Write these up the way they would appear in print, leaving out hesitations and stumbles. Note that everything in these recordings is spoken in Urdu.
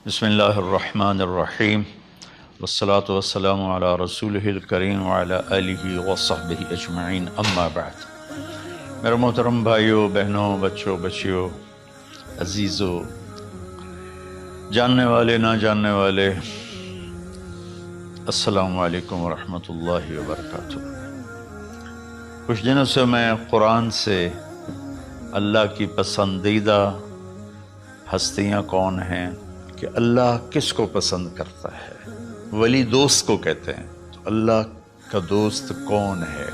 بسم اللہ الرحمن الرحیم والصلاة والسلام علی رسولہ الکریم وعلی آلہ وصحبہ اجمعین اما بعد۔ میرے محترم بھائیوں، بہنوں، بچوں، بچیوں، عزیزوں، جاننے والے، نہ جاننے والے، السلام علیکم ورحمۃ اللہ وبرکاتہ۔ کچھ دنوں سے میں قرآن سے اللہ کی پسندیدہ ہستیاں کون ہیں، کہ اللہ کس کو پسند کرتا ہے، ولی دوست کو کہتے ہیں۔ تو اللہ کا دوست کون ہے؟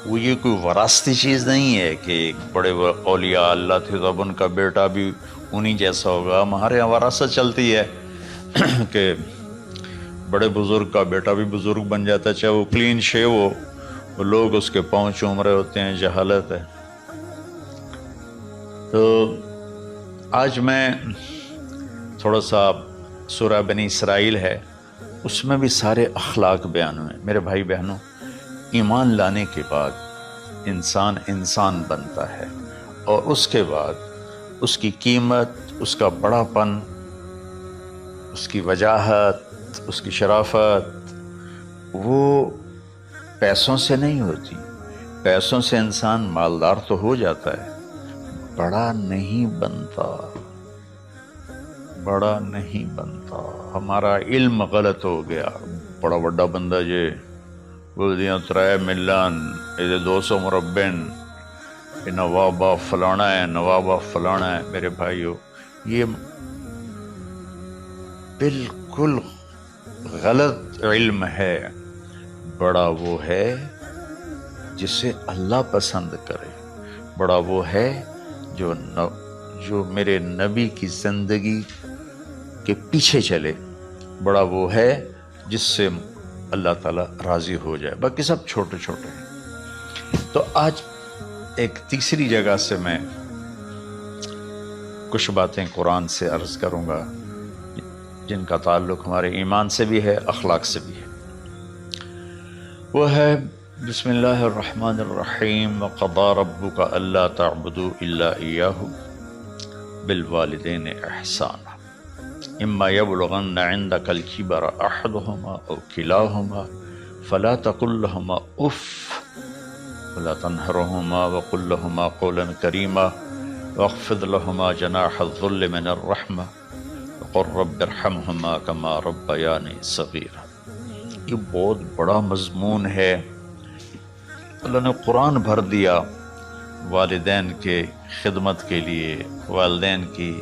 وہ یہ کوئی وراثتی چیز نہیں ہے کہ بڑے اولیاء اللہ تھے تو اب ان کا بیٹا بھی انہی جیسا ہوگا۔ ہمارے یہاں وراثت چلتی ہے کہ بڑے بزرگ کا بیٹا بھی بزرگ بن جاتا ہے، چاہے وہ کلین شیو ہو، وہ لوگ اس کے پاؤں چوم رہے ہوتے ہیں، جہالت ہے۔ تو آج میں تھوڑا سا سورہ بنی اسرائیل ہے، اس میں بھی سارے اخلاق بیان ہوئے۔ میرے بھائی بہنوں، ایمان لانے کے بعد انسان بنتا ہے، اور اس کے بعد اس کی قیمت، اس کا بڑا پن، اس کی وجاہت، اس کی شرافت وہ پیسوں سے نہیں ہوتی۔ پیسوں سے انسان مالدار تو ہو جاتا ہے، بڑا نہیں بنتا، بڑا نہیں بنتا۔ ہمارا علم غلط ہو گیا۔ بڑا بڑا بندہ جے بولدیاں 3 ملن یہ 200 مربن، یہ نوابہ فلانا ہے، نوابہ فلانا ہے۔ میرے بھائیو، یہ بالکل غلط علم ہے۔ بڑا وہ ہے جسے اللہ پسند کرے، بڑا وہ ہے جو میرے نبی کی زندگی کے پیچھے چلے، بڑا وہ ہے جس سے اللہ تعالیٰ راضی ہو جائے، باقی سب چھوٹے چھوٹے ہیں۔ تو آج ایک تیسری جگہ سے میں کچھ باتیں قرآن سے عرض کروں گا جن کا تعلق ہمارے ایمان سے بھی ہے، اخلاق سے بھی ہے۔ وہ ہے بسم اللہ الرحمن الرحیم وقضى ربك الا تعبدوا الا اياه بالوالدين احسانا اما يبلغن عندك الكبر احدهما او كلاهما فلا تقل لهما اف ولا تنهرهما وقل لهما قولا كريما واخفض لهما جناح الذل من الرحمة وقل رب ارحمهما كما ربياني صغيرا۔ یہ بہت بڑا مضمون ہے۔ اللہ نے قرآن بھر دیا والدین کے خدمت کے لیے، والدین کی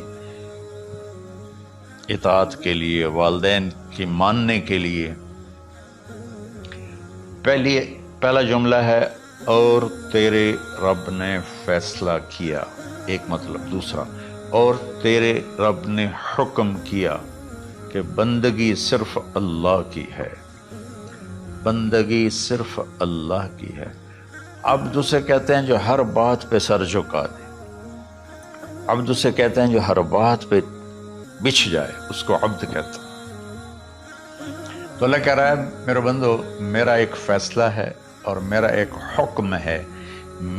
اطاعت کے لیے، والدین کی ماننے کے لیے۔ پہلا جملہ ہے اور تیرے رب نے فیصلہ کیا، ایک مطلب۔ دوسرا، اور تیرے رب نے حکم کیا کہ بندگی صرف اللہ کی ہے، بندگی صرف اللہ کی ہے۔ عبد اسے کہتے ہیں جو ہر بات پہ سر جھکا دے، عبد اسے کہتے ہیں جو ہر بات پہ بچھ جائے، اس کو عبد کہتے ہیں۔ تو اللہ کہہ رہا ہے میرے بندو، میرا ایک فیصلہ ہے اور میرا ایک حکم ہے،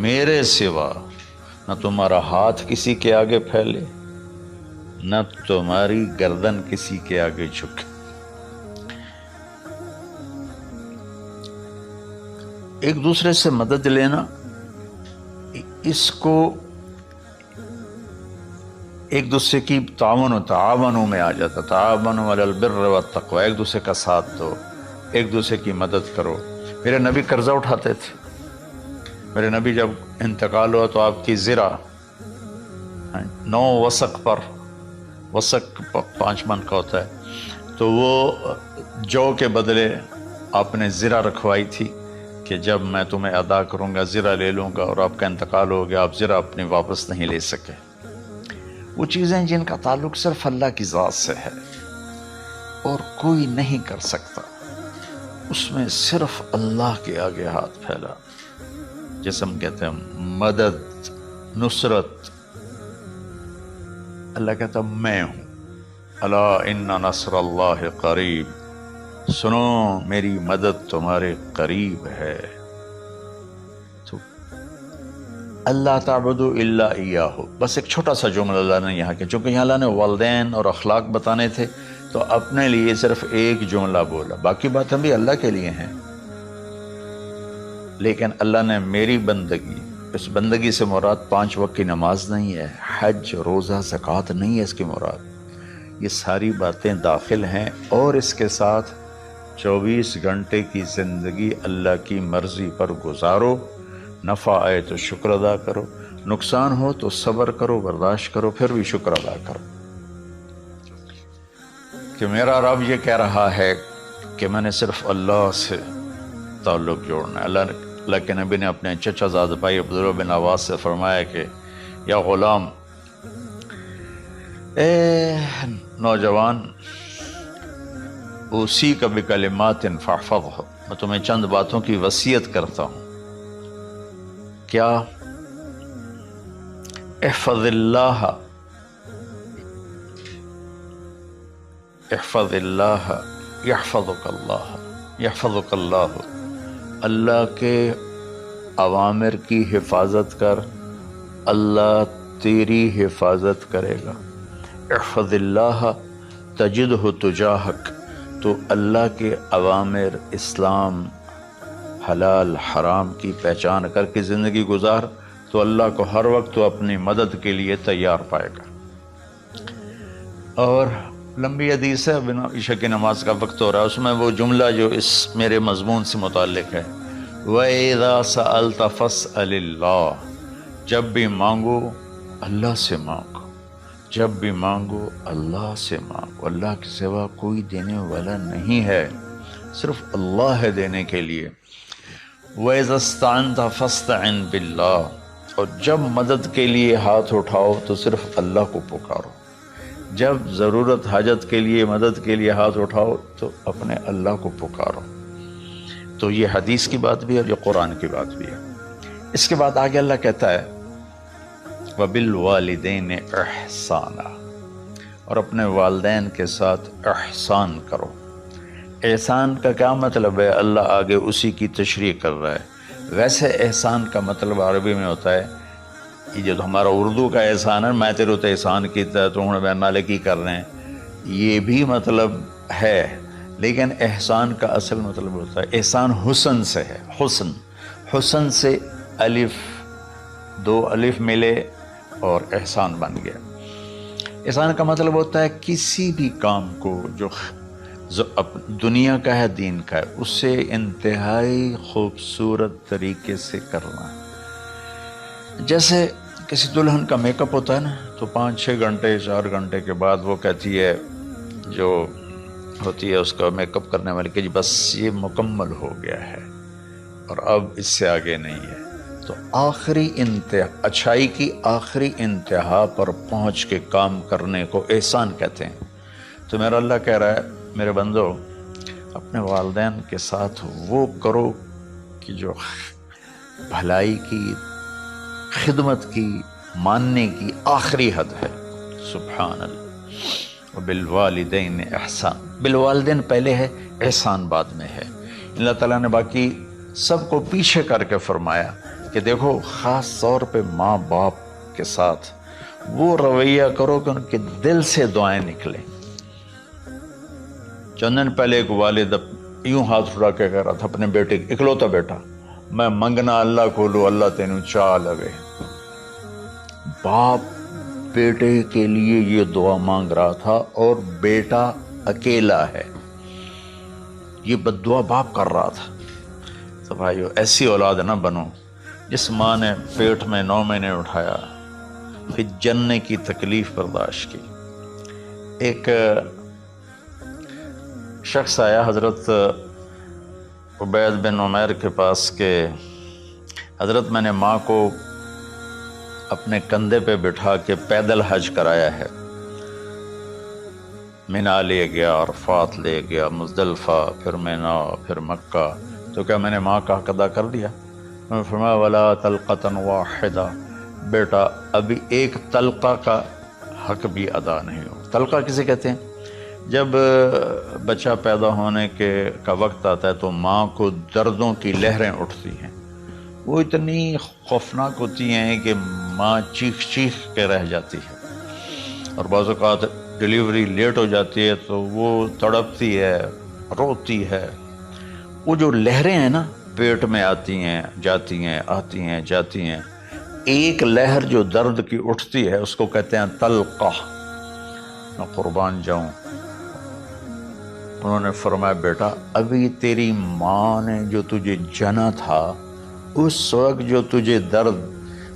میرے سوا نہ تمہارا ہاتھ کسی کے آگے پھیلے، نہ تمہاری گردن کسی کے آگے جھکے۔ ایک دوسرے سے مدد لینا، اس کو ایک دوسرے کی تعاونوں میں آ جاتا۔ تعاونوا علی البر والتقوی، ایک دوسرے کا ساتھ دو، ایک دوسرے کی مدد کرو۔ میرے نبی قرضہ اٹھاتے تھے۔ میرے نبی جب انتقال ہوا تو آپ کی زرہ 9 وسق پر، وسق 5 من کا ہوتا ہے، تو وہ جو کے بدلے آپ نے زرہ رکھوائی تھی کہ جب میں تمہیں ادا کروں گا زرہ لے لوں گا، اور آپ کا انتقال ہو گیا، آپ زرہ اپنی واپس نہیں لے سکے۔ وہ چیزیں جن کا تعلق صرف اللہ کی ذات سے ہے اور کوئی نہیں کر سکتا، اس میں صرف اللہ کے آگے ہاتھ پھیلا، جیسے ہم کہتے ہیں مدد، نصرت۔ اللہ کہتا میں ہوں، الا ان نصر اللہ قریب، سنو میری مدد تمہارے قریب ہے۔ تو اللہ تعبدوا الا ایاہ، بس ایک چھوٹا سا جملہ اللہ نے یہاں کیا، چونکہ یہاں اللہ نے والدین اور اخلاق بتانے تھے تو اپنے لیے صرف ایک جملہ بولا، باقی باتیں بھی اللہ کے لیے ہیں، لیکن اللہ نے میری بندگی، اس بندگی سے مراد 5 وقت کی نماز نہیں ہے، حج، روزہ، زکوٰۃ نہیں ہے اس کی مراد، یہ ساری باتیں داخل ہیں، اور اس کے ساتھ 24 گھنٹے کی زندگی اللہ کی مرضی پر گزارو، نفع آئے تو شکر ادا کرو، نقصان ہو تو صبر کرو، برداشت کرو، پھر بھی شکر ادا کرو کہ میرا رب یہ کہہ رہا ہے کہ میں نے صرف اللہ سے تعلق جوڑنا ہے۔ اللہ کے نبی نے اپنے چچا زاد بھائی عبداللہ بن عباس سے فرمایا کہ یا غلام، اے نوجوان، اسی کا بکلمات فاحفظہ، میں تمہیں چند باتوں کی وصیت کرتا ہوں، کیا؟ احفظ اللہ، احفظ اللہ یحفظک اللہ، یحفظک اللہ، اللہ کے اوامر کی حفاظت کر، اللہ تیری حفاظت کرے گا۔ احفظ اللہ تجدہ تجاہک، تو اللہ کے اوامر، اسلام، حلال حرام کی پہچان کر کے زندگی گزار تو اللہ کو ہر وقت تو اپنی مدد کے لیے تیار پائے گا۔ اور لمبی حدیث ہے، بنا عشاء کی نماز کا وقت ہو رہا ہے، اس میں وہ جملہ جو اس میرے مضمون سے متعلق ہے، وَإِذَا سَأَلْتَ فَاسْأَلِ اللَّهِ، جب بھی مانگو اللہ سے مانگو، جب بھی مانگو اللہ سے مانگو، اللہ کے سوا کوئی دینے والا نہیں ہے، صرف اللہ ہے دینے کے لیے۔ وَإِذَا اسْتَعَنْتَ فَاسْتَعِنْ بِاللَّهِ، اور جب مدد کے لیے ہاتھ اٹھاؤ تو صرف اللہ کو پکارو، جب ضرورت حاجت کے لیے، مدد کے لیے ہاتھ اٹھاؤ تو اپنے اللہ کو پکارو۔ تو یہ حدیث کی بات بھی ہے اور یہ قرآن کی بات بھی ہے۔ اس کے بعد آگے اللہ کہتا ہے وَبِالْوَالِدَيْنِ إِحْسَانًا، اور اپنے والدین کے ساتھ احسان کرو۔ احسان کا کیا مطلب ہے؟ اللہ آگے اسی کی تشریح کر رہا ہے۔ ویسے احسان کا مطلب عربی میں ہوتا ہے، یہ جو ہمارا اردو کا احسان ہے، میں تیرے تو احسان کیتا ہے تو ہوں میں نالے کی کر رہے ہیں، یہ بھی مطلب ہے، لیکن احسان کا اصل مطلب ہوتا ہے، احسان حسن سے ہے، حسن، حسن سے الف، 2 الف ملے اور احسان بن گیا۔ احسان کا مطلب ہوتا ہے کسی بھی کام کو جو دنیا کا ہے، دین کا ہے، اسے انتہائی خوبصورت طریقے سے کرنا۔ جیسے کسی دلہن کا میک اپ ہوتا ہے نا، تو 5-6 گھنٹے 4 گھنٹے کے بعد وہ کہتی ہے، جو ہوتی ہے اس کا میک اپ کرنے والی، کہ جی بس یہ مکمل ہو گیا ہے اور اب اس سے آگے نہیں ہے۔ تو آخری اچھائی کی آخری انتہا پر پہنچ کے کام کرنے کو احسان کہتے ہیں۔ تو میرا اللہ کہہ رہا ہے میرے بندو، اپنے والدین کے ساتھ وہ کرو کہ جو بھلائی کی، خدمت کی، ماننے کی آخری حد ہے۔ سبحان اللہ۔ وبالوالدین احسان، بالوالدین پہلے ہے، احسان بعد میں ہے۔ اللہ تعالیٰ نے باقی سب کو پیچھے کر کے فرمایا کہ دیکھو خاص طور پہ ماں باپ کے ساتھ وہ رویہ کرو کہ ان کے دل سے دعائیں نکلیں۔ چند دن پہلے ایک والد یوں ہاتھ اٹھا کے کہہ رہا تھا اپنے بیٹے، اکلوتا بیٹا، میں منگنا اللہ کو لو، اللہ تینوں چاہ لگے۔ باپ بیٹے کے لیے یہ دعا مانگ رہا تھا اور بیٹا اکیلا ہے، یہ بد دعا باپ کر رہا تھا۔ تو بھائیو، ایسی اولاد نہ بنو جس ماں نے پیٹ میں 9 مہینے اٹھایا، پھر جننے کی تکلیف برداشت کی۔ ایک شخص آیا حضرت عبید بن عمیر کے پاس کہ حضرت میں نے ماں کو اپنے کندھے پہ بٹھا کے پیدل حج کرایا ہے، مینا لے گیا، عرفات لے گیا، مزدلفہ، پھر مینا، پھر مکہ، تو کیا میں نے ماں کا حق ادا کر دیا؟ میں نے فرمایا ولا تلقۃ واحدہ، بیٹا ابھی ایک تلقہ کا حق بھی ادا نہیں ہو۔ تلقہ کسے کہتے ہیں؟ جب بچہ پیدا ہونے کا وقت آتا ہے تو ماں کو دردوں کی لہریں اٹھتی ہیں، وہ اتنی خوفناک ہوتی ہیں کہ ماں چیخ چیخ کے رہ جاتی ہے، اور بعض اوقات ڈیلیوری لیٹ ہو جاتی ہے تو وہ تڑپتی ہے، روتی ہے۔ وہ جو لہریں ہیں نا پیٹ میں آتی ہیں جاتی ہیں، آتی ہیں جاتی ہیں، ایک لہر جو درد کی اٹھتی ہے اس کو کہتے ہیں طلقہ۔ میں قربان جاؤں، انہوں نے فرمایا بیٹا ابھی تیری ماں نے جو تجھے جنا تھا اس وقت جو تجھے درد،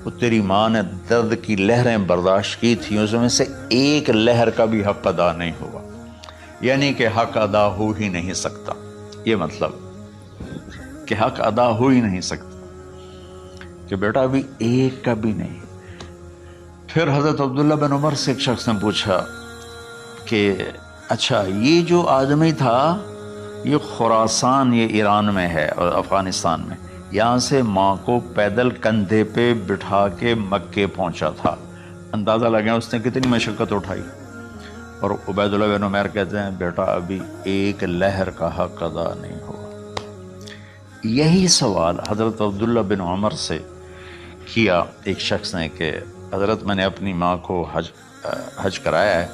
وہ تیری ماں نے درد کی لہریں برداشت کی تھی، اس میں سے ایک لہر کا بھی حق ادا نہیں ہوا، یعنی کہ حق ادا ہو ہی نہیں سکتا۔ یہ مطلب کہ حق ادا ہو ہی نہیں سکتا کہ بیٹا ابھی ایک کا بھی نہیں۔ پھر حضرت عبداللہ بن عمر سے ایک شخص نے پوچھا کہ اچھا یہ جو آدمی تھا یہ خراسان، یہ ایران میں ہے اور افغانستان میں، یہاں سے ماں کو پیدل کندھے پہ بٹھا کے مکے پہنچا تھا، اندازہ لگا اس نے کتنی مشقت اٹھائی۔ اور عبید اللہ بن عمیر کہتے ہیں بیٹا ابھی ایک لہر کا حق ادا نہیں ہوا۔ یہی سوال حضرت عبداللہ بن عمر سے کیا ایک شخص نے کہ حضرت میں نے اپنی ماں کو حج کرایا ہے،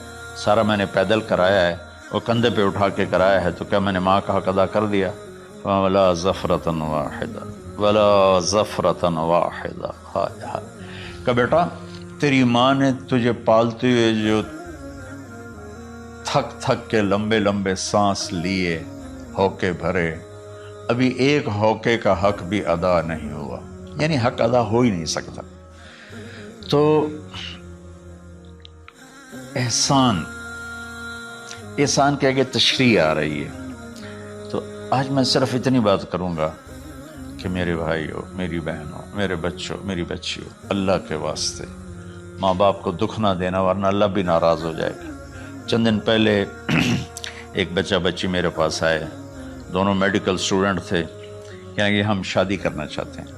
سارا میں نے پیدل کرایا ہے اور کندھے پہ اٹھا کے کرایا ہے، تو کیا میں نے ماں کا حق ادا کر دیا؟ وَلَا زَفْرَةً وَاحِدًا وَلَا زَفْرَةً وَاحِدًا۔ ہائے ہائے، کہ بیٹا تیری ماں نے تجھے پالتے ہوئے جو تھک تھک کے لمبے لمبے سانس لیے، ہوکے بھرے، ابھی ایک ہوکے کا حق بھی ادا نہیں ہوا، یعنی حق ادا ہو ہی نہیں سکتا۔ تو احسان کے آگے تشریح آ رہی ہے۔ تو آج میں صرف اتنی بات کروں گا کہ میرے بھائیوں، میری بہنوں، میرے بچوں، میری بچیوں، اللہ کے واسطے ماں باپ کو دکھ نہ دینا ورنہ اللہ بھی ناراض ہو جائے گا۔ چند دن پہلے ایک بچہ بچی میرے پاس آئے، دونوں میڈیکل اسٹوڈنٹ تھے، کہ ہم شادی کرنا چاہتے ہیں۔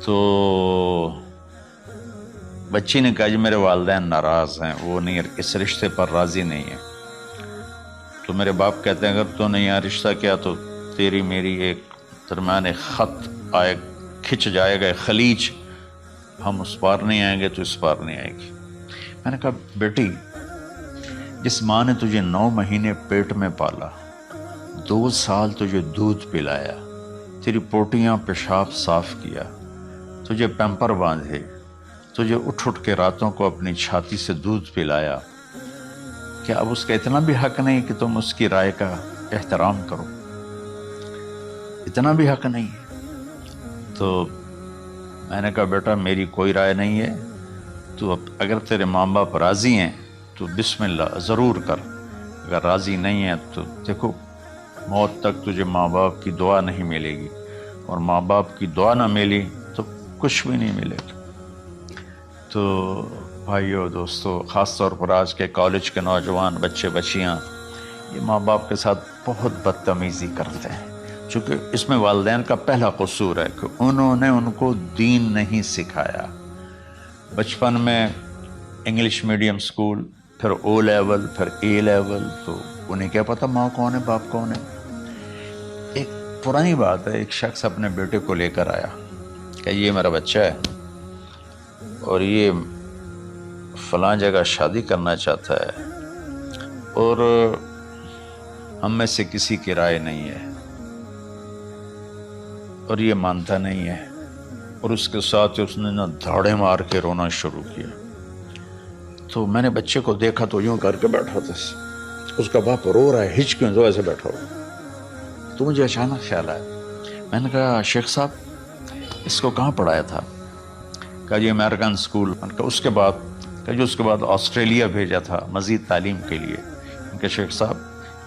تو بچی نے کہا جی میرے والدین ناراض ہیں، وہ نہیں، اس رشتے پر راضی نہیں ہیں۔ تو میرے باپ کہتے ہیں اگر تو نے یہاں رشتہ کیا تو تیری میری ایک درمیان خط آئے، کھچ جائے گا خلیج، ہم اس پار نہیں آئیں گے تو اس پار نہیں آئے گی۔ میں نے کہا بیٹی جس ماں نے تجھے 9 مہینے پیٹ میں پالا، 2 سال تجھے دودھ پلایا، تیری پوٹیاں پیشاب صاف کیا، تجھے پیمپر باندھے، تجھے اٹھ اٹھ کے راتوں کو اپنی چھاتی سے دودھ پلایا، کیا اب اس کا اتنا بھی حق نہیں کہ تم اس کی رائے کا احترام کرو؟ اتنا بھی حق نہیں ہے؟ تو میں نے کہا بیٹا میری کوئی رائے نہیں ہے، تو اگر تیرے ماں باپ راضی ہیں تو بسم اللہ ضرور کر، اگر راضی نہیں ہے تو دیکھو موت تک تجھے ماں باپ کی دعا نہیں ملے گی، اور ماں باپ کی دعا نہ ملی تو کچھ بھی نہیں ملے گا۔ تو بھائیو دوستو، خاص طور پر آج کے کالج کے نوجوان بچے بچیاں یہ ماں باپ کے ساتھ بہت بدتمیزی کرتے ہیں، چونکہ اس میں والدین کا پہلا قصور ہے کہ انہوں نے ان کو دین نہیں سکھایا۔ بچپن میں انگلش میڈیم سکول، پھر او لیول، پھر اے لیول، تو انہیں کیا پتہ ماں کون ہے باپ کون ہے۔ ایک پرانی بات ہے، ایک شخص اپنے بیٹے کو لے کر آیا کہ یہ میرا بچہ ہے اور یہ فلاں جگہ شادی کرنا چاہتا ہے، اور ہم میں سے کسی کی رائے نہیں ہے، اور یہ مانتا نہیں ہے، اور اس کے ساتھ اس نے نا دھاڑے مار کے رونا شروع کیا۔ تو میں نے بچے کو دیکھا تو یوں کر کے بیٹھا تھا، اس کا باپ رو رہا ہے، ہچ کیوں تو ایسے بیٹھا ہوا۔ تو مجھے اچانک خیال آیا، میں نے کہا شیخ صاحب اس کو کہاں پڑھایا تھا؟ کہا جی امریکن اسکول۔ اس کے بعد آسٹریلیا بھیجا تھا مزید تعلیم کے لیے۔ کہ شیخ صاحب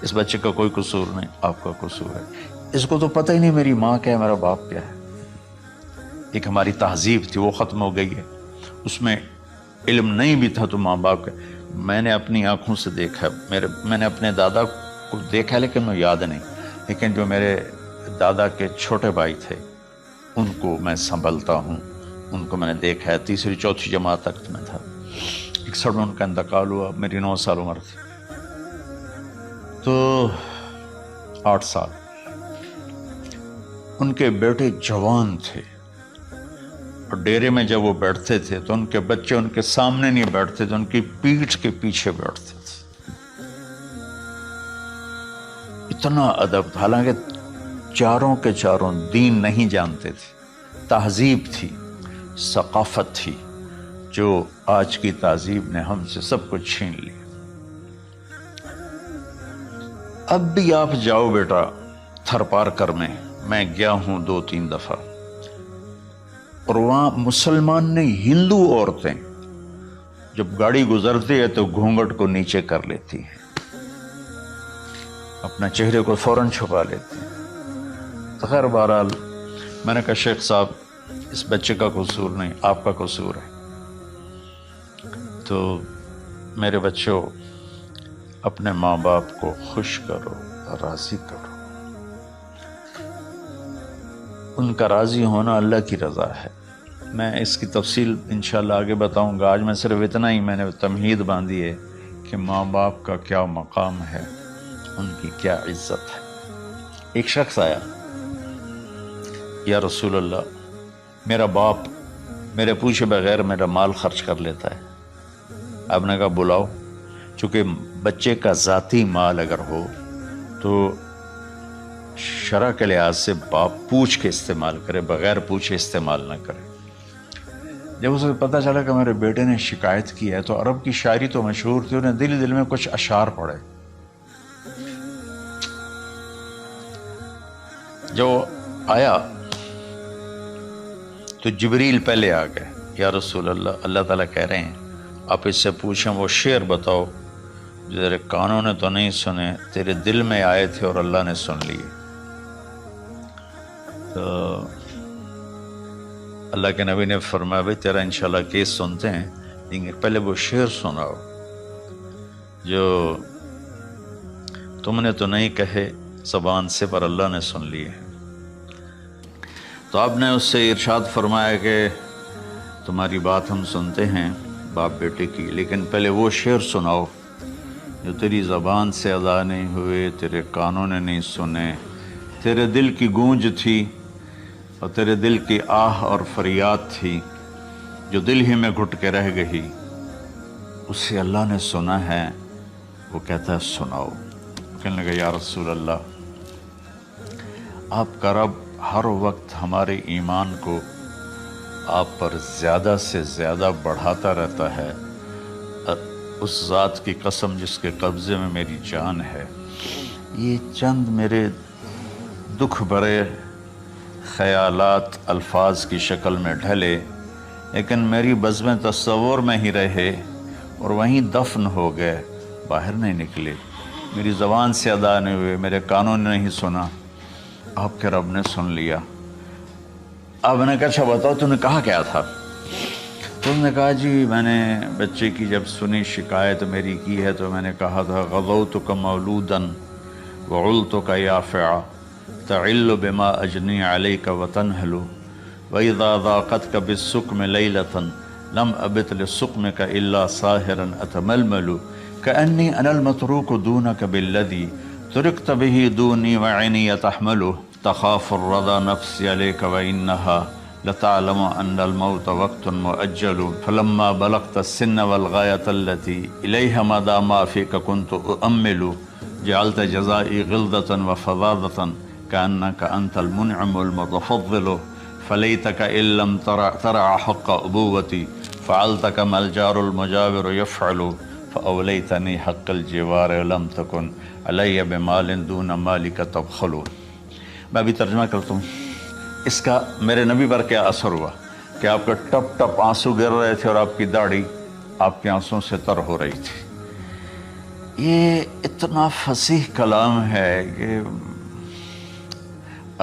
اس بچے کا کوئی قصور نہیں، آپ کا قصور ہے، اس کو تو پتہ ہی نہیں میری ماں کیا ہے میرا باپ کیا ہے۔ ایک ہماری تہذیب تھی وہ ختم ہو گئی ہے، اس میں علم نہیں بھی تھا تو ماں باپ کا۔ میں نے اپنی آنکھوں سے دیکھا، میں نے اپنے دادا کو دیکھا لیکن میں یاد نہیں، لیکن جو میرے دادا کے چھوٹے بھائی تھے ان کو میں سنبھلتا ہوں، ان کو میں نے دیکھا ہے، 3ری 4تھی جماعت تک میں تھا۔ 61 میں ان کا انتقال ہوا، میری 9 سال عمر تھی، تو 8 سال۔ ان کے بیٹے جوان تھے، اور ڈیرے میں جب وہ بیٹھتے تھے تو ان کے بچے ان کے سامنے نہیں بیٹھتے تھے، ان کی پیٹھ کے پیچھے بیٹھتے تھے۔ اتنا ادب تھا، حالانکہ چاروں کے چاروں دین نہیں جانتے تھے، تہذیب تھی، ثقافت تھی، جو آج کی تہذیب نے ہم سے سب کچھ چھین لی۔ اب بھی آپ جاؤ بیٹا تھر پارکر میں گیا ہوں 2-3 دفعہ، اور وہاں مسلمان نہیں، ہندو عورتیں جب گاڑی گزرتی ہے تو گھونگھٹ کو نیچے کر لیتی ہیں، اپنا چہرے کو فوراً چھپا لیتی ہیں۔ تو خیر بہرحال میں نے کہا شیخ صاحب اس بچے کا قصور نہیں، آپ کا قصور ہے، تو میرے بچوں اپنے ماں باپ کو خوش کرو، راضی کرو، ان کا راضی ہونا اللہ کی رضا ہے۔ میں اس کی تفصیل انشاءاللہ آگے بتاؤں گا، آج میں صرف اتنا ہی میں نے تمہید باندھی ہے کہ ماں باپ کا کیا مقام ہے، ان کی کیا عزت ہے۔ ایک شخص آیا، یا رسول اللہ میرا باپ میرے پوچھے بغیر میرا مال خرچ کر لیتا ہے۔ آپ نے کہا بلاؤ، چونکہ بچے کا ذاتی مال اگر ہو تو شرع کے لحاظ سے باپ پوچھ کے استعمال کرے، بغیر پوچھے استعمال نہ کرے۔ جب اسے پتہ چلا کہ میرے بیٹے نے شکایت کی ہے تو عرب کی شاعری تو مشہور تھی، انہیں دل دل میں کچھ اشعار پڑھے۔ جو آیا تو جبریل پہلے آ گئے، یا رسول اللہ اللہ تعالیٰ کہہ رہے ہیں آپ اس سے پوچھیں وہ شعر بتاؤ جو تیرے کانوں نے تو نہیں سنے، تیرے دل میں آئے تھے اور اللہ نے سن لیے۔ تو اللہ کے نبی نے فرمایا بھائی تیرا انشاءاللہ کیس سنتے ہیں، لیکن پہلے وہ شعر سناؤ جو تم نے تو نہیں کہے زبان سے پر اللہ نے سن لیے ہیں۔ تو آپ نے اس سے ارشاد فرمایا کہ تمہاری بات ہم سنتے ہیں باپ بیٹے کی، لیکن پہلے وہ شعر سناؤ جو تیری زبان سے ادا نہیں ہوئے، تیرے کانوں نے نہیں سنے، تیرے دل کی گونج تھی اور تیرے دل کی آہ اور فریاد تھی جو دل ہی میں گھٹ کے رہ گئی، اسے اللہ نے سنا ہے۔ وہ کہتا ہے سناؤ۔ کہنے لگا یا رسول اللہ آپ کا رب ہر وقت ہمارے ایمان کو آپ پر زیادہ سے زیادہ بڑھاتا رہتا ہے، اس ذات کی قسم جس کے قبضے میں میری جان ہے۔ یہ چند میرے دکھ بھرے خیالات الفاظ کی شکل میں ڈھلے، لیکن میری بزم تصور میں ہی رہے اور وہیں دفن ہو گئے، باہر نہیں نکلے، میری زبان سے ادا نہیں ہوئے، میرے کانوں نے نہیں سنا، آپ کے رب نے سن لیا۔ آپ نے کہا اچھا بتاؤ تم نے کہا کیا تھا؟ تو انہوں نے کہا جی میں نے بچے کی جب سنی شکایت میری کی ہے تو میں نے کہا تھا غضوتک مولودا وعلتک یافعا تعل بما اجنی علیک وتنہل واذا ضاقتک بالسقم لیلۃ لم ابت لسقمک الا ساہرا اتململ کأنی انا المتروک دونک بالذی ترکت به دونی وعینی تحملہ تخاف الرضا نفسی علیک وإنہا لتعلم ان الموت وقت مؤجل فلما بلغت السن والغایة التي الیہ مدى ما فیک كنت اؤمل جعلت جزائی غلظة وفظاظة كأنك انت المنعم المتفضل فلیتک ان لم ترع حق ابوتی فعلت كما الجار المجاور يفعل فأولیتنی حق الجوار لم تکن علی بمال دون مالک تبخل۔ میں بھی ترجمہ کرتا ہوں، اس کا میرے نبی پر کیا اثر ہوا کہ آپ کے ٹپ ٹپ آنسو گر رہے تھے اور آپ کی داڑھی آپ کے آنسوں سے تر ہو رہی تھی۔ یہ اتنا فصیح کلام ہے کہ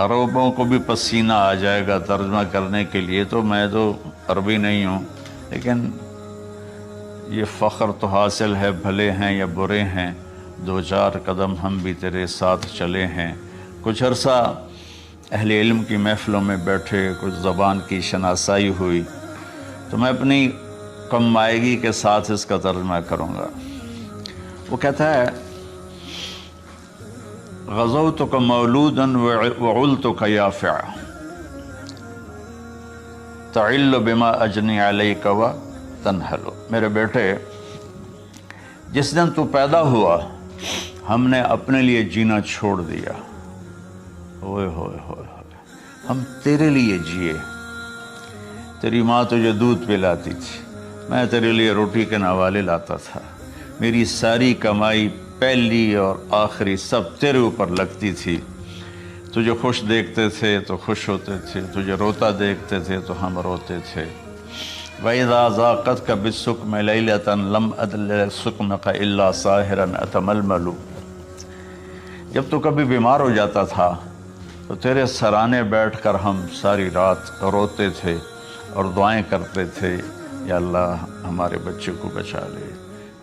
عربوں کو بھی پسینہ آ جائے گا ترجمہ کرنے کے لیے، تو میں تو عربی نہیں ہوں، لیکن یہ فخر تو حاصل ہے، بھلے ہیں یا برے ہیں 2-4 قدم ہم بھی تیرے ساتھ چلے ہیں۔ کچھ عرصہ اہل علم کی محفلوں میں بیٹھے، کچھ زبان کی شناسائی ہوئی، تو میں اپنی کم مائگی کے ساتھ اس کا ترجمہ کروں گا۔ وہ کہتا ہے غزوتک مولودا وعلتک یافعا، تعل بما اجنی علیک و تنحل، میرے بیٹے جس دن تو پیدا ہوا ہم نے اپنے لیے جینا چھوڑ دیا، ہوئے ہوئے ہوئے ہوئے، ہم تیرے لیے جیے۔ تیری ماں تجھے دودھ پلاتی تھی، میں تیرے لیے روٹی کے نوالے لاتا تھا، میری ساری کمائی پہلی اور آخری سب تیرے اوپر لگتی تھی۔ تجھے خوش دیکھتے تھے تو خوش ہوتے تھے، تجھے روتا دیکھتے تھے تو ہم روتے تھے۔ وَإِذَا ذَاقَتْكَ بِالسُّقْمِ لَيْلَةً لَمْ أَدْلِ سُقْمَكَ إِلَّا سَاهِرًا أَتَمَلْمَلُ، جب تو کبھی بیمار ہو جاتا تھا تو تیرے سرانے بیٹھ کر ہم ساری رات روتے تھے اور دعائیں کرتے تھے، یا اللہ ہمارے بچے کو بچا لے،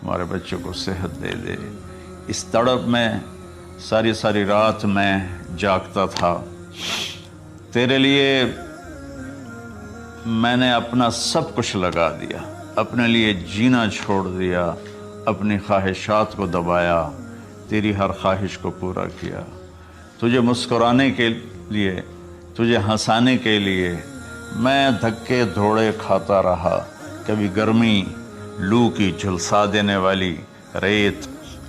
ہمارے بچے کو صحت دے دے۔ اس تڑپ میں ساری ساری رات میں جاگتا تھا، تیرے لیے میں نے اپنا سب کچھ لگا دیا، اپنے لیے جینا چھوڑ دیا، اپنی خواہشات کو دبایا، تیری ہر خواہش کو پورا کیا، تجھے مسکرانے کے لیے، تجھے ہنسانے کے لیے میں دھکے دھوڑے کھاتا رہا، کبھی گرمی لو کی جھلسا دینے والی ریت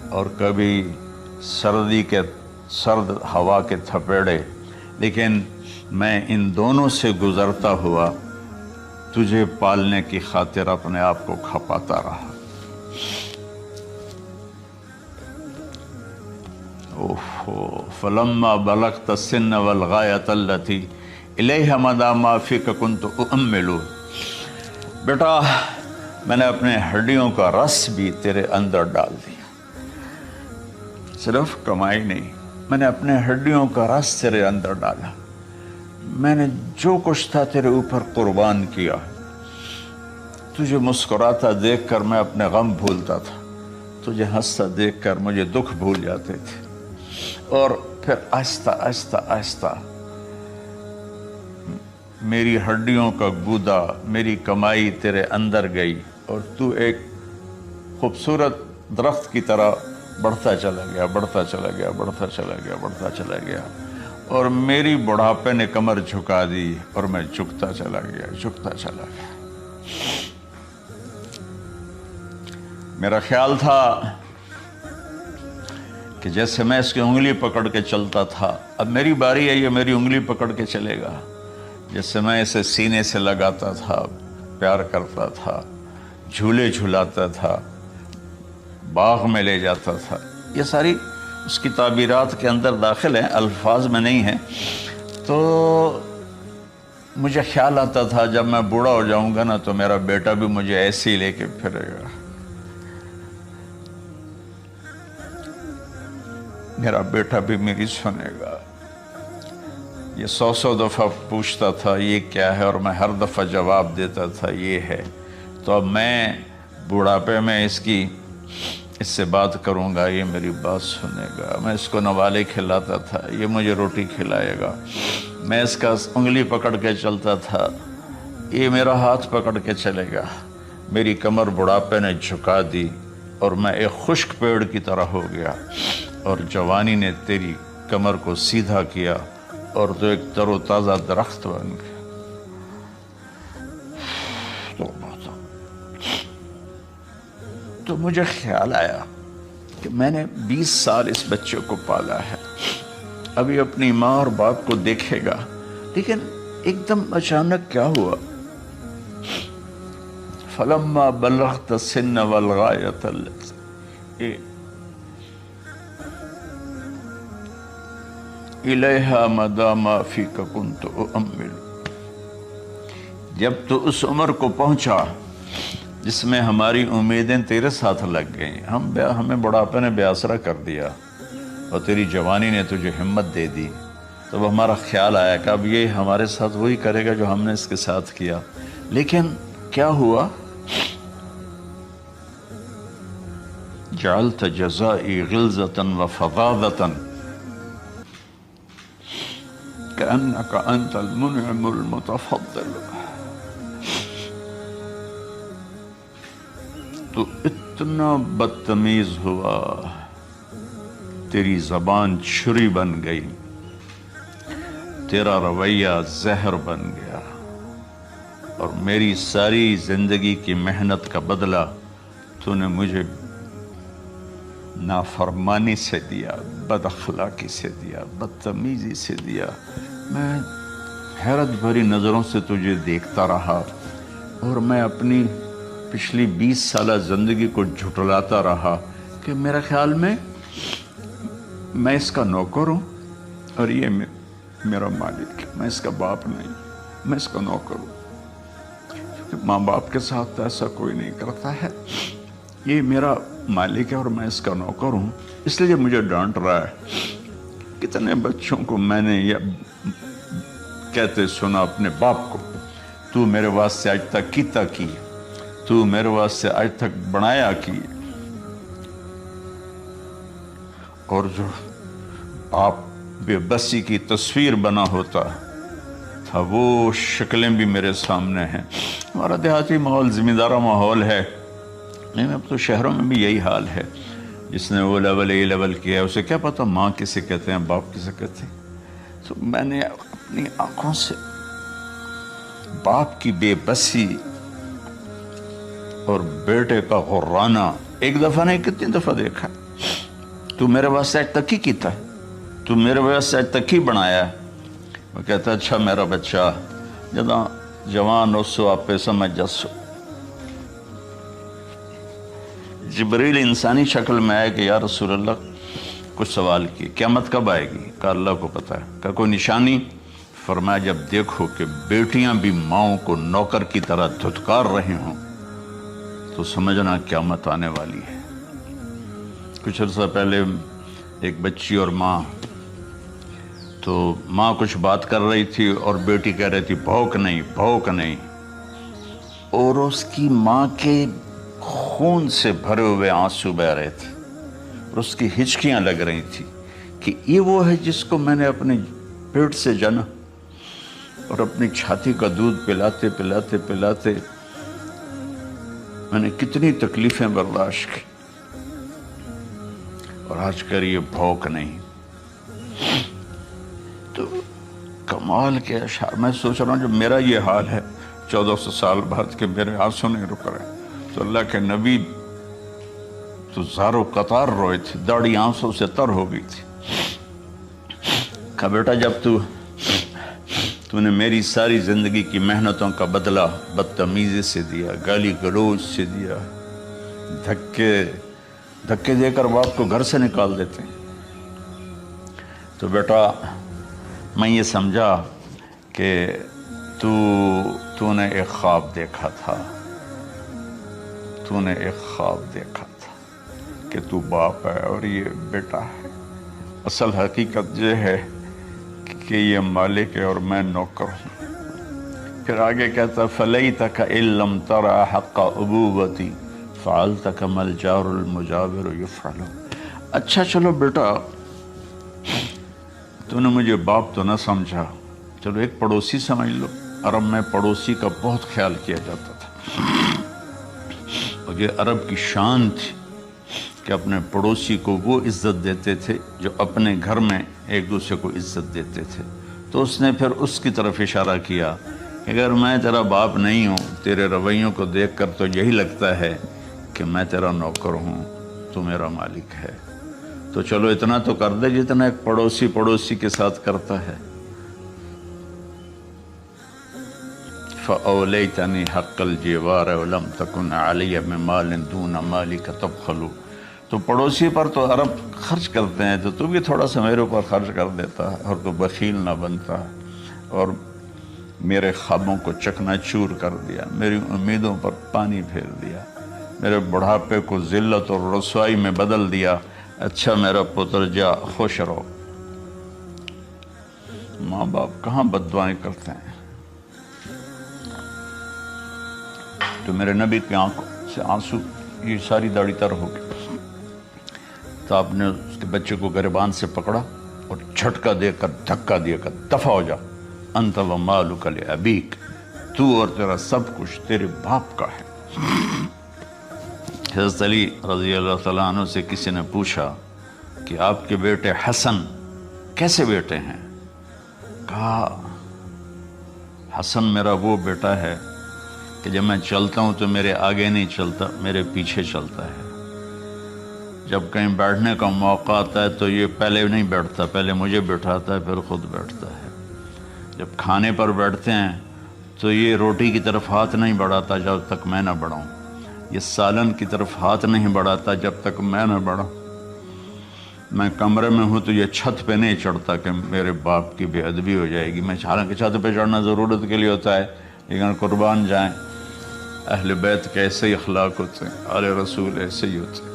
اور کبھی سردی کے سرد ہوا کے تھپیڑے، لیکن میں ان دونوں سے گزرتا ہوا تجھے پالنے کی خاطر اپنے آپ کو کھپاتا رہا۔ فلما بلغت السن والغایۃ التی الیہ مدی ما فیک کنت اؤمل، بیٹا میں نے اپنے ہڈیوں کا رس بھی تیرے اندر ڈال دیا، صرف کمائی نہیں، میں نے اپنے ہڈیوں کا رس تیرے اندر ڈالا، میں نے جو کچھ تھا تیرے اوپر قربان کیا۔ تجھے مسکراتا دیکھ کر میں اپنے غم بھولتا تھا، تجھے ہنستا دیکھ کر مجھے دکھ بھول جاتے تھے، اور پھر آہستہ آہستہ آہستہ میری ہڈیوں کا گودا، میری کمائی تیرے اندر گئی اور تو ایک خوبصورت درخت کی طرح بڑھتا چلا گیا، بڑھتا چلا گیا، بڑھتا چلا گیا، بڑھتا چلا گیا، اور میری بڑھاپے نے کمر جھکا دی اور میں جھکتا چلا گیا، جھکتا چلا گیا۔ میرا خیال تھا کہ جیسے میں اس کی انگلی پکڑ کے چلتا تھا، اب میری باری ہے، یہ میری انگلی پکڑ کے چلے گا، جیسے میں اسے سینے سے لگاتا تھا، پیار کرتا تھا، جھولے جھلاتا تھا، باغ میں لے جاتا تھا، یہ ساری اس کی تعبیرات کے اندر داخل ہیں، الفاظ میں نہیں ہیں۔ تو مجھے خیال آتا تھا جب میں بوڑھا ہو جاؤں گا نا تو میرا بیٹا بھی مجھے ایسے ہی لے کے پھرے گا، میرا بیٹا بھی میری سنے گا۔ یہ 100 دفعہ پوچھتا تھا یہ کیا ہے، اور میں ہر دفعہ جواب دیتا تھا یہ ہے۔ تو اب میں بوڑھاپے میں اس سے بات کروں گا، یہ میری بات سنے گا، میں اس کو نوالے کھلاتا تھا، یہ مجھے روٹی کھلائے گا، میں اس کا انگلی پکڑ کے چلتا تھا، یہ میرا ہاتھ پکڑ کے چلے گا۔ میری کمر بڑھاپے نے جھکا دی اور میں ایک خشک پیڑ کی طرح ہو گیا، اور جوانی نے تیری کمر کو سیدھا کیا اور تو ایک تر و تازہ درخت بن گیا۔ تو مجھے خیال آیا کہ میں نے 20 سال اس بچے کو پالا ہے، ابھی اپنی ماں اور باپ کو دیکھے گا، لیکن ایک دم اچانک کیا ہوا؟ فلما بلغت السن والغایۃ التی الیہا مدی ما فیک کنت اؤمل، جب تو اس عمر کو پہنچا جس میں ہماری امیدیں تیرے ساتھ لگ گئیں، ہمیں بڑھاپے نے بے آسرا کر دیا اور تیری جوانی نے تجھے ہمت دے دی، تب ہمارا خیال آیا کہ اب یہ ہمارے ساتھ وہی کرے گا جو ہم نے اس کے ساتھ کیا۔ لیکن کیا ہوا؟ جعلت جزائی غلظۃ وفظاظۃ کأنک انت المنعم المتفضل، تو اتنا بدتمیز ہوا، تیری زبان چھری بن گئی، تیرا رویہ زہر بن گیا، اور میری ساری زندگی کی محنت کا بدلہ تو نے مجھے نافرمانی سے دیا، بد اخلاقی سے دیا، بدتمیزی سے دیا۔ میں حیرت بھری نظروں سے تجھے دیکھتا رہا اور میں اپنی پچھلی 20 سالہ زندگی کو جھٹلاتا رہا کہ میرا خیال میں اس کا نوکر ہوں اور یہ میرا مالک ہے، میں اس کا باپ نہیں، میں اس کا نوکر ہوں۔ کیونکہ ماں باپ کے ساتھ ایسا کوئی نہیں کرتا ہے، یہ میرا مالک ہے اور میں اس کا نوکر ہوں، اس لیے مجھے ڈانٹ رہا ہے۔ کتنے بچوں کو میں نے یہ کہتے سنا اپنے باپ کو، تو میرے واسطے آج تک کیتا کی، تو میرے واسطے آج تک بنایا کی۔ اور جو آپ بے بسی کی تصویر بنا ہوتا تھا وہ شکلیں بھی میرے سامنے ہیں۔ ہمارا دیہاتی ماحول زمیندارہ ماحول ہے، اب تو شہروں میں بھی یہی حال ہے۔ جس نے وہ لیول اے لیول کیا ہے اسے کیا پتا ماں کسے کہتے ہیں، باپ کسے کہتے ہیں۔ تو میں نے اپنی آنکھوں سے باپ کی بے بسی اور بیٹے کا غرانہ ایک دفعہ نہیں کتنی دفعہ دیکھا۔ تو میرے واسطے آج تک ہی کیتا ہے، تو میرے واسطے آج تک ہی بنایا ہے۔ وہ کہتا ہے اچھا میرا بچہ جداں جوان ہو سو آپ پہ سمجھ جسو۔ جبریل انسانی شکل میں آئے کہ یا رسول اللہ کچھ سوال کی، قیامت کب آئے گی؟ کہا اللہ کو پتا ہے۔ کہا کوئی نشانی؟ فرمایا جب دیکھو کہ بیٹیاں بھی ماؤں کو نوکر کی طرح دھتکار رہی ہوں تو سمجھنا قیامت آنے والی ہے۔ کچھ عرصہ پہلے ایک بچی اور ماں، تو ماں کچھ بات کر رہی تھی اور بیٹی کہہ رہی تھی بھوک نہیں بھوک نہیں، اور اس کی ماں کے خون سے بھرے ہوئے آنسو بہ رہے تھے اور اس کی ہچکیاں لگ رہی تھی کہ یہ وہ ہے جس کو میں نے اپنے پیٹ سے جنا اور اپنی چھاتی کا دودھ پلاتے پلاتے پلاتے میں نے کتنی تکلیفیں برداشت کی، اور آج کر یہ بھوک نہیں۔ تو کمال کے اشعار میں سوچ رہا ہوں جو میرا یہ حال ہے 1400 سال بعد کہ میرے آنسو نہیں رک رہے، تو اللہ کے نبی تو زارو قطار روئے تھے، داڑھی آنسوں سے تر ہو گئی تھی۔ کہا بیٹا جب تو نے میری ساری زندگی کی محنتوں کا بدلہ بدتمیزی سے دیا، گالی گلوچ سے دیا، دھکے دے کر باپ کو گھر سے نکال دیتے ہیں، تو بیٹا میں یہ سمجھا کہ تو نے ایک خواب دیکھا تھا، تو نے ایک خواب دیکھا تھا کہ تو باپ ہے اور یہ بیٹا ہے۔ اصل حقیقت یہ ہے کہ یہ مالک ہے اور میں نوکر ہوں۔ پھر آگے کہتا فَلَيْتَكَ إِن لَمْ تَرَ حَقَّ أُبُوَّتِي فَعَلْتَ كَمَا الْجَارُ الْمُجَاوِرُ يُفْعَلُ۔ اچھا چلو بیٹا تو نے مجھے باپ تو نہ سمجھا، چلو ایک پڑوسی سمجھ لو۔ عرب میں پڑوسی کا بہت خیال کیا جاتا تھا، اور یہ عرب کی شان تھی کہ اپنے پڑوسی کو وہ عزت دیتے تھے جو اپنے گھر میں ایک دوسرے کو عزت دیتے تھے۔ تو اس نے پھر اس کی طرف اشارہ کیا کہ اگر میں تیرا باپ نہیں ہوں، تیرے رویوں کو دیکھ کر تو یہی لگتا ہے کہ میں تیرا نوکر ہوں، تو میرا مالک ہے، تو چلو اتنا تو کر دے جتنا ایک پڑوسی کے ساتھ کرتا ہے۔ فَأَوْلَيْتَنِي حَقَّ الْجِوَارِ وَلَمْ تَكُنْ عَلَيَّ مِن مَالٍ دُونَ مَالِكَ تَبْخَلُ۔ تو پڑوسی پر تو عرب خرچ کرتے ہیں، تو بھی تھوڑا سا میرے اوپر خرچ کر دیتا ہے اور تو بخیل نہ بنتا، اور میرے خوابوں کو چکنا چور کر دیا، میری امیدوں پر پانی پھیر دیا، میرے بڑھاپے کو ذلت اور رسوائی میں بدل دیا۔ اچھا میرا پتر جا خوش رہو۔ ماں باپ کہاں بد دعائیں کرتے ہیں۔ تو میرے نبی کی آنکھوں سے آنسو، یہ ساری داڑھی تر ہو گئی، تو آپ نے اس کے بچے کو گریبان سے پکڑا اور جھٹکا دے کر دھکا دے کر دفع ہو جا، انت و مالک لابیک، تو اور تیرا سب کچھ تیرے باپ کا ہے۔ حضرت علی رضی اللہ تعالیٰ عنہ سے کسی نے پوچھا کہ آپ کے بیٹے حسن کیسے بیٹے ہیں؟ کہا حسن میرا وہ بیٹا ہے کہ جب میں چلتا ہوں تو میرے آگے نہیں چلتا، میرے پیچھے چلتا ہے۔ جب کہیں بیٹھنے کا موقع آتا ہے تو یہ پہلے نہیں بیٹھتا، پہلے مجھے بٹھاتا ہے پھر خود بیٹھتا ہے۔ جب کھانے پر بیٹھتے ہیں تو یہ روٹی کی طرف ہاتھ نہیں بڑھاتا جب تک میں نہ بڑھاؤں، یہ سالن کی طرف ہاتھ نہیں بڑھاتا جب تک میں نہ بڑھاؤں۔ میں کمرے میں ہوں تو یہ چھت پہ نہیں چڑھتا کہ میرے باپ کی بے ادبی ہو جائے گی۔ میں حالانکہ چھت پہ چڑھنا ضرورت کے لیے ہوتا ہے، لیکن قربان جائیں اہل بیت کے ایسے ہی اخلاق ہوتے ہیں، آل رسول ایسے ہی ہوتے ہیں۔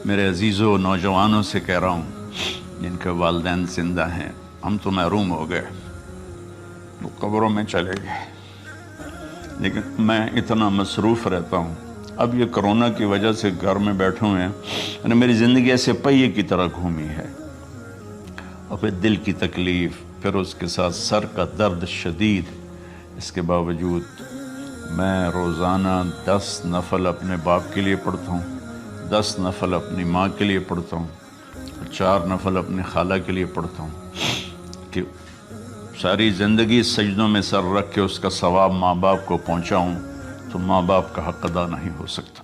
میرے عزیزوں، نوجوانوں سے کہہ رہا ہوں جن کے والدین زندہ ہیں، ہم تو محروم ہو گئے، وہ قبروں میں چلے گئے، لیکن میں اتنا مصروف رہتا ہوں۔ اب یہ کرونا کی وجہ سے گھر میں بیٹھے ہوئے ہیں، یعنی میری زندگی ایسے پہیے کی طرح گھومی ہے، اور پھر دل کی تکلیف، پھر اس کے ساتھ سر کا درد شدید۔ اس کے باوجود میں روزانہ 10 نفل اپنے باپ کے لیے پڑھتا ہوں، 10 نفل اپنی ماں کے لیے پڑھتا ہوں، اور 4 نفل اپنی خالہ کے لیے پڑھتا ہوں، کہ ساری زندگی سجدوں میں سر رکھ کے اس کا ثواب ماں باپ کو پہنچاؤں، تو ماں باپ کا حق ادا نہیں ہو سکتا۔